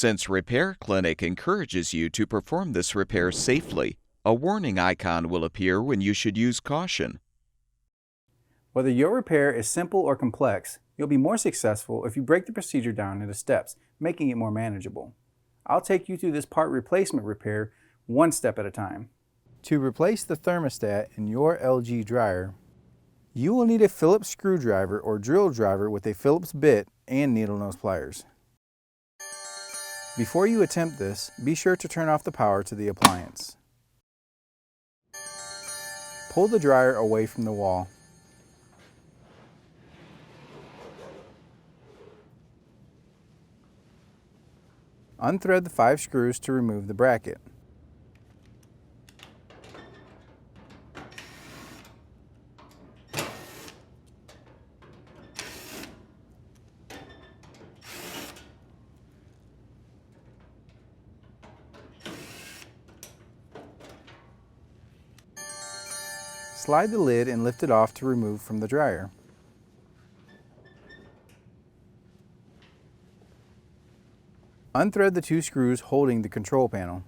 Since Repair Clinic encourages you to perform this repair safely, a warning icon will appear when you should use caution. Whether your repair is simple or complex, you'll be more successful if you break the procedure down into steps, making it more manageable. I'll take you through this part replacement repair one step at a time. To replace the thermostat in your LG dryer, you will need a Phillips screwdriver or drill driver with a Phillips bit and needle nose pliers. Before you attempt this, be sure to turn off the power to the appliance. Pull the dryer away from the wall. Unthread the 5 screws to remove the bracket. Slide the lid and lift it off to remove from the dryer. Unthread the 2 screws holding the control panel.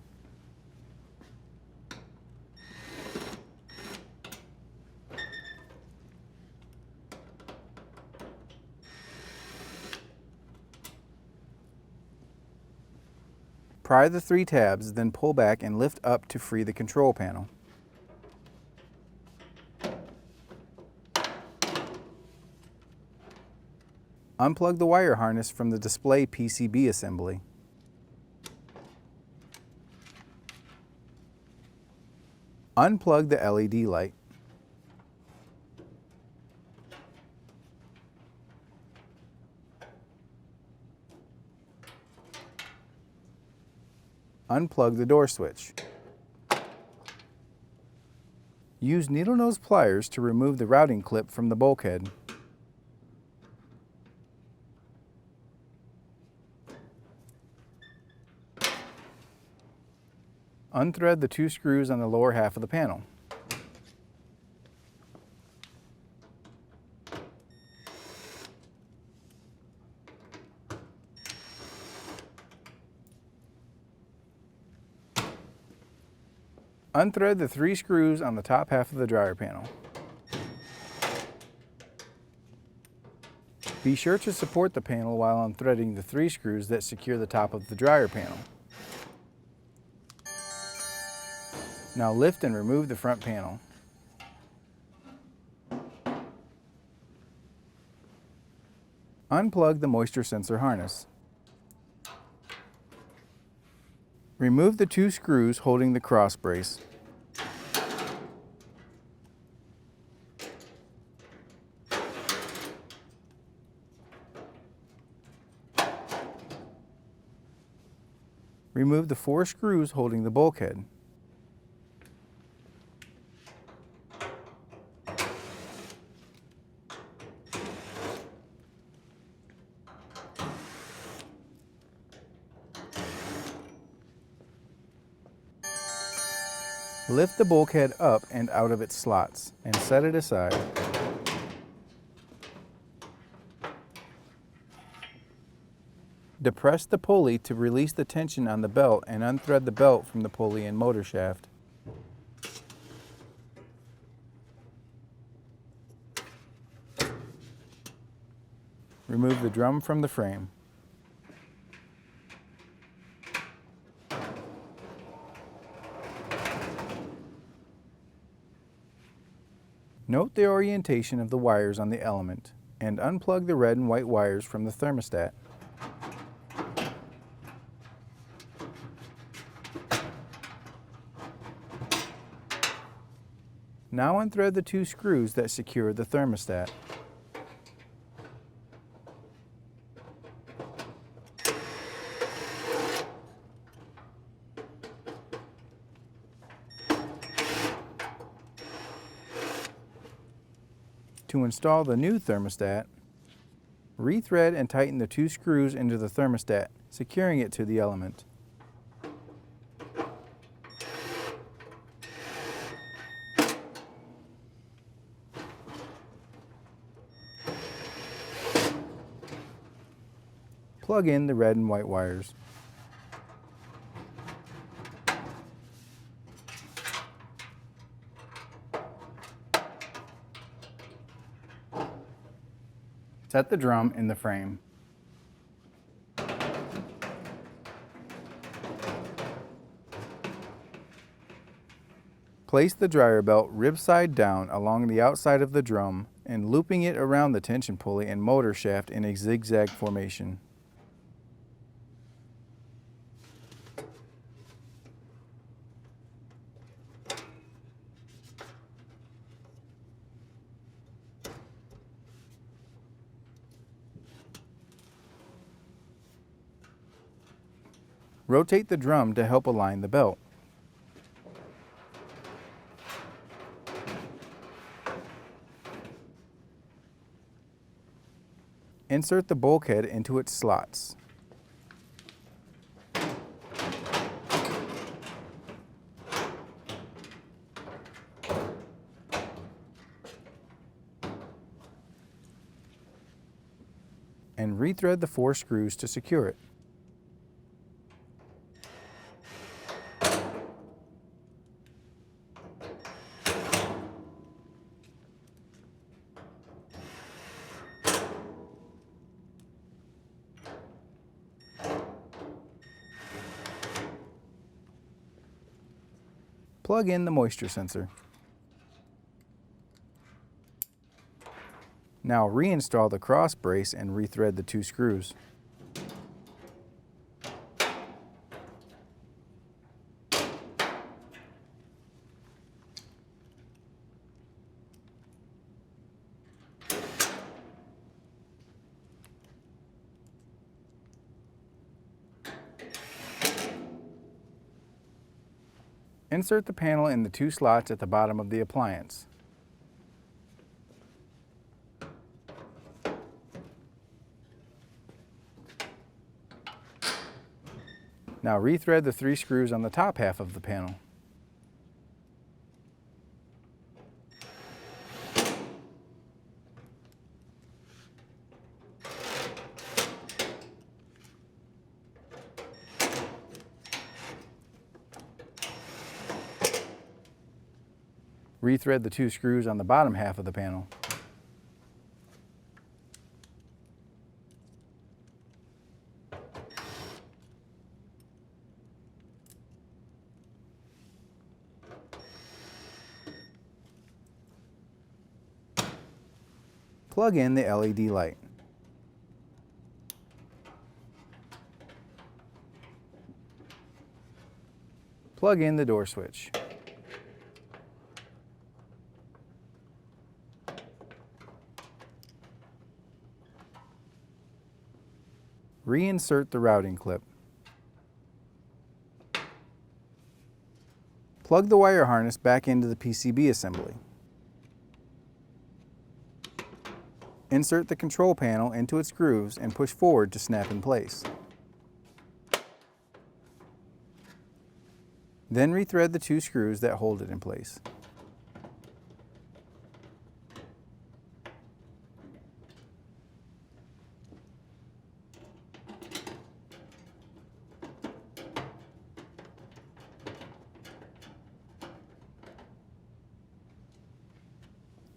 Pry the 3 tabs, then pull back and lift up to free the control panel. Unplug the wire harness from the display PCB assembly. Unplug the LED light. Unplug the door switch. Use needle nose pliers to remove the routing clip from the bulkhead. Unthread the 2 screws on the lower half of the panel. Unthread the 3 screws on the top half of the dryer panel. Be sure to support the panel while unthreading the 3 screws that secure the top of the dryer panel. Now lift and remove the front panel. Unplug the moisture sensor harness. Remove the 2 screws holding the cross brace. Remove the 4 screws holding the bulkhead. Lift the bulkhead up and out of its slots and set it aside. Depress the pulley to release the tension on the belt and unthread the belt from the pulley and motor shaft. Remove the drum from the frame. Note the orientation of the wires on the element and unplug the red and white wires from the thermostat. Now unthread the 2 screws that secure the thermostat. To install the new thermostat, rethread and tighten the 2 screws into the thermostat, securing it to the element. Plug in the red and white wires. Set the drum in the frame. Place the dryer belt rib side down along the outside of the drum and looping it around the tension pulley and motor shaft in a zigzag formation. Rotate the drum to help align the belt. Insert the bulkhead into its slots. And rethread the 4 screws to secure it. Plug in the moisture sensor. Now reinstall the cross brace and rethread the 2 screws. Insert the panel in the 2 slots at the bottom of the appliance. Now rethread the 3 screws on the top half of the panel. Rethread the 2 screws on the bottom half of the panel. Plug in the LED light. Plug in the door switch. Reinsert the routing clip. Plug the wire harness back into the PCB assembly. Insert the control panel into its grooves and push forward to snap in place. Then rethread the 2 screws that hold it in place.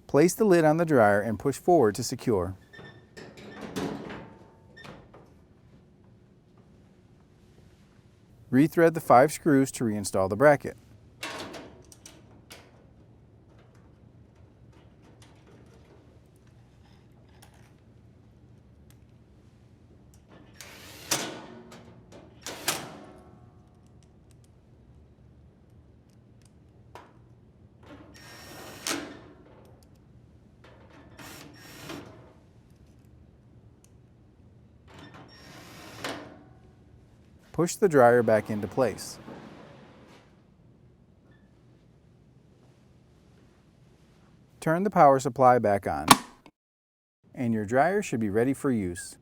Place the lid on the dryer and push forward to secure. Rethread the 5 screws to reinstall the bracket. Push the dryer back into place. Turn the power supply back on, and your dryer should be ready for use.